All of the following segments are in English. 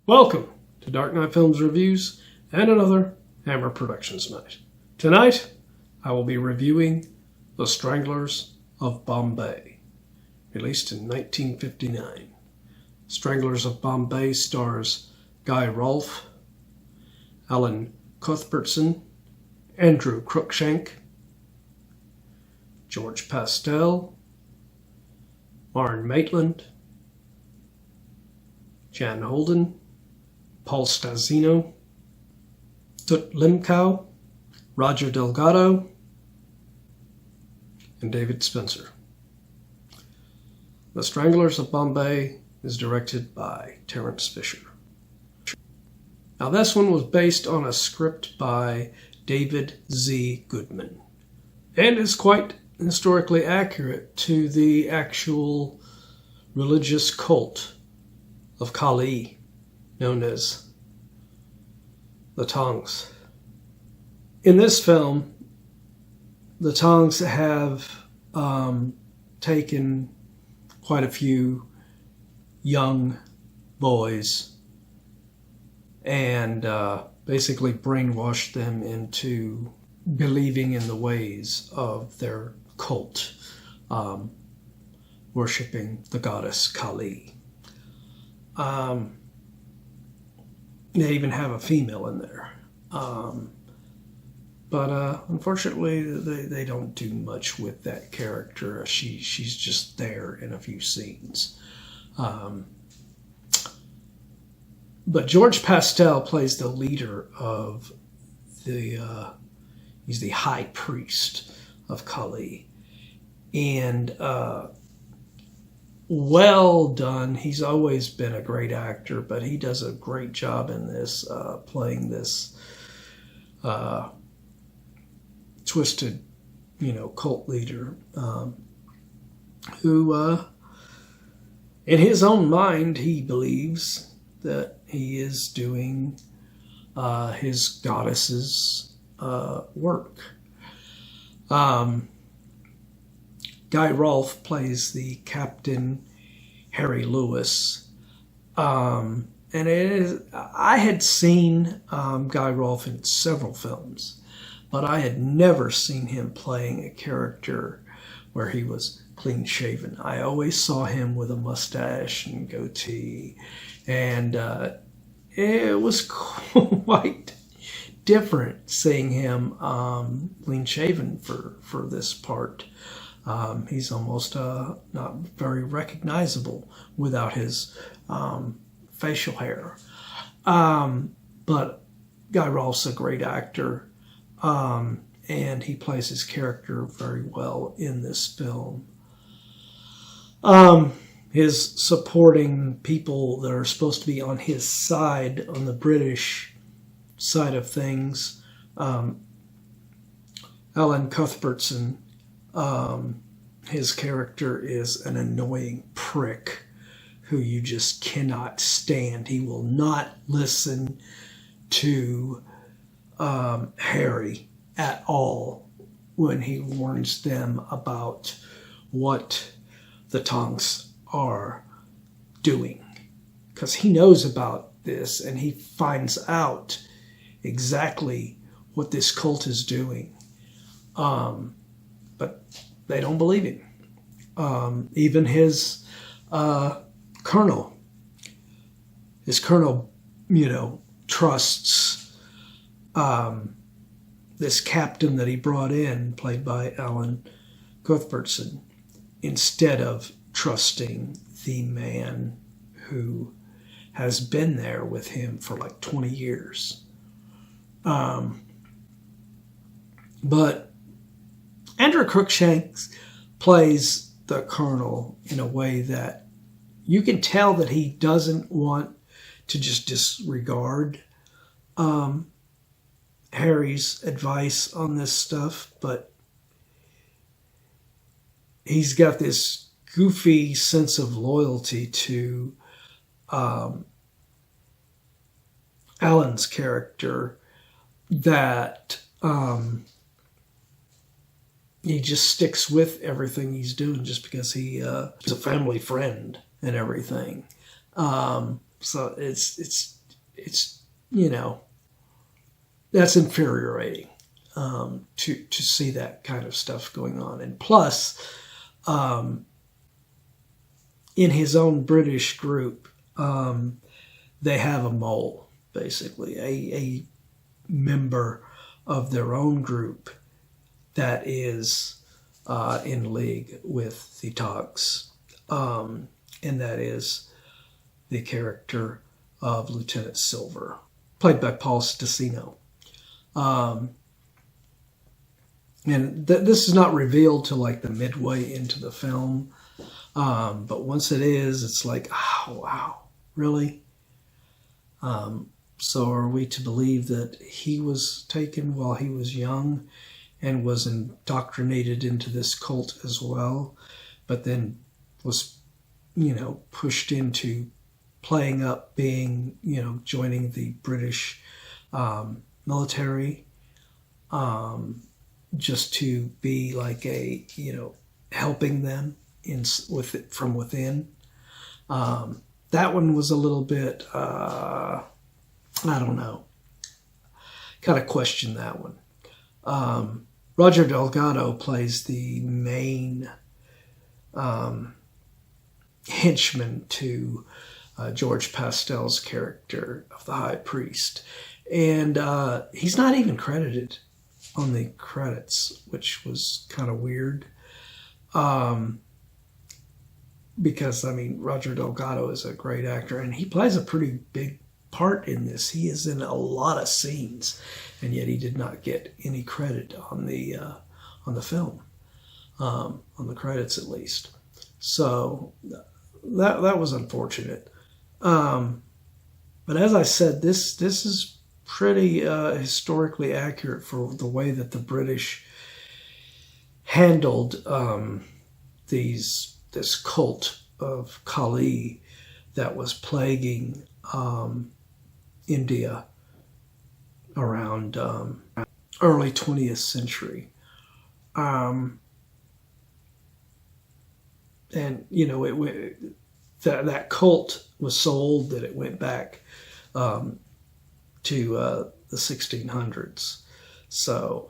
Welcome to Dark Knight Films Reviews and another Hammer Productions night. Tonight, I will be reviewing The Stranglers of Bombay, released in 1959. Stranglers of Bombay stars Guy Rolfe, Allan Cuthbertson, Andrew Cruickshank, George Pastell, Marne Maitland, Jan Holden, Paul Stassino, Tutte Lemkow, Roger Delgado, and David Spenser. The Stranglers of Bombay is directed by Terrence Fischer. Now this one was based on a script by David Z. Goodman and is quite historically accurate to the actual religious cult of Kali, known as the Tongs. In this film, the Tongs have taken quite a few young boys and basically brainwashed them into believing in the ways of their cult, worshipping the goddess Kali. They even have a female in there. But unfortunately, they don't do much with that character. She's just there in a few scenes. But George Pastell plays the leader of he's the high priest of Kali. And well done. He's always been a great actor, but he does a great job in this, playing this twisted, cult leader who, in his own mind, he believes that he is doing his goddess's work. Guy Rolfe plays the Captain Harry Lewis. And I had seen Guy Rolfe in several films, but I had never seen him playing a character where he was clean shaven. I always saw him with a mustache and goatee, and it was quite different seeing him clean shaven for this part. He's almost not very recognizable without his facial hair. But Guy Rolfe's a great actor, and he plays his character very well in this film. His supporting people that are supposed to be on his side, on the British side of things, Allan Cuthbertson, his character is an annoying prick who you just cannot stand. He will not listen to Harry at all when he warns them about what the Tongs are doing, because he knows about this and he finds out exactly what this cult is doing. But they don't believe him. Even his colonel, trusts this captain that he brought in, played by Allan Cuthbertson, instead of trusting the man who has been there with him for like 20 years. But Andrew Cruickshank plays the colonel in a way that you can tell that he doesn't want to just disregard Harry's advice on this stuff, but he's got this goofy sense of loyalty to Allan's character that he just sticks with everything he's doing just because he's a family friend and everything. So it's that's infuriating to see that kind of stuff going on. And plus, in his own British group, they have a mole, basically a member of their own group that is in league with the Togs, and that is the character of Lieutenant Silver, played by Paul Stassino. And this is not revealed till like the midway into the film, but once it is, it's like, oh wow, really? So are we to believe that he was taken while he was young and was indoctrinated into this cult as well, but then was, pushed into playing up being, joining the British military, just to be like a, helping them from within. That one was a little bit, I don't know, kind of question that one. Roger Delgado plays the main henchman to George Pastell's character of the High Priest. And he's not even credited on the credits, which was kind of weird. Because, Roger Delgado is a great actor, and he plays a pretty big part in this. He is in a lot of scenes, and yet he did not get any credit on the film, on the credits at least. So that was unfortunate. But as I said, this is pretty historically accurate for the way that the British handled this cult of Kali that was plaguing India around early 20th century. And that cult was so old that it went back to the 1600s. So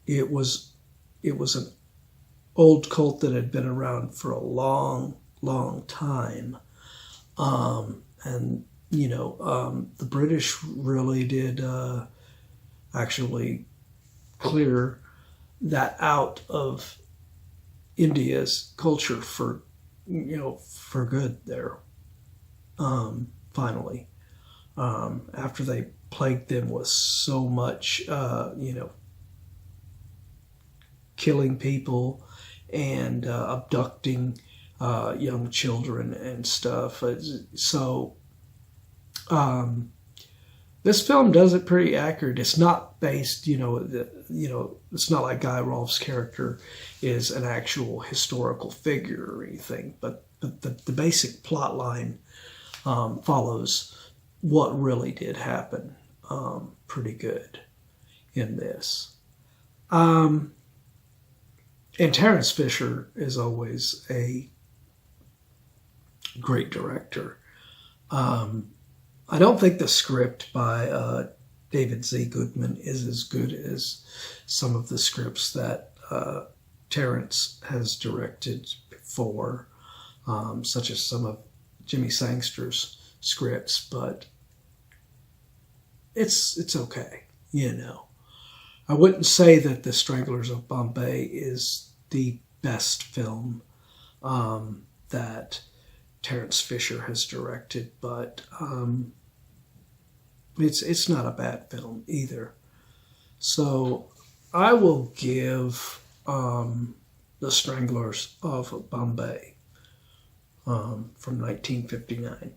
it was an old cult that had been around for a long, long time. And the British really did actually clear that out of India's culture for good there. Finally, after they plagued them with so much, killing people and abducting young children and stuff. So this film does it pretty accurate. It's not based, it's not like Guy Rolfe's character is an actual historical figure or anything, but the basic plot line follows what really did happen pretty good in this. And Terrence Fischer is always a great director. I don't think the script by David Z. Goodman is as good as some of the scripts that Terence has directed before, such as some of Jimmy Sangster's scripts, but it's okay, I wouldn't say that The Stranglers of Bombay is the best film that Terrence Fischer has directed, but it's not a bad film either. So I will give The Stranglers of Bombay from 1959.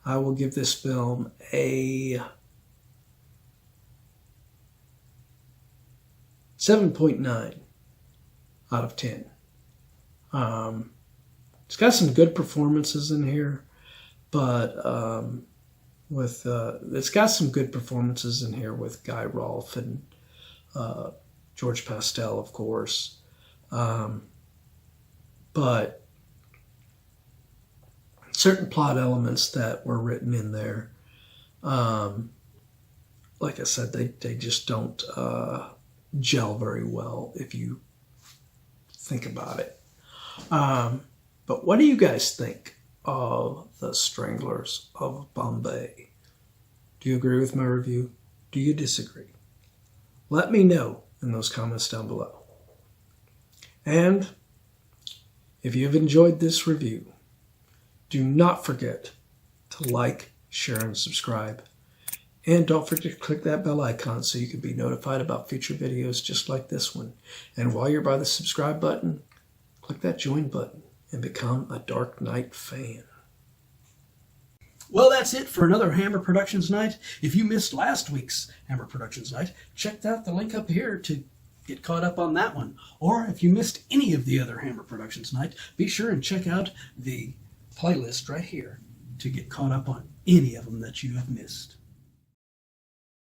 I will give this film a 7.9 out of 10. It's got some good performances in here, but it's got some good performances in here with Guy Rolfe and George Pastell, of course. But certain plot elements that were written in there, like I said, they just don't gel very well if you think about it. But what do you guys think of the Stranglers of Bombay? Do you agree with my review? Do you disagree? Let me know in those comments down below. And if you've enjoyed this review, do not forget to like, share, and subscribe. And don't forget to click that bell icon so you can be notified about future videos just like this one. And while you're by the subscribe button, click that join button and become a Dark Knight fan. Well, that's it for another Hammer Productions night. If you missed last week's Hammer Productions night, check out the link up here to get caught up on that one. Or if you missed any of the other Hammer Productions night, be sure and check out the playlist right here to get caught up on any of them that you have missed.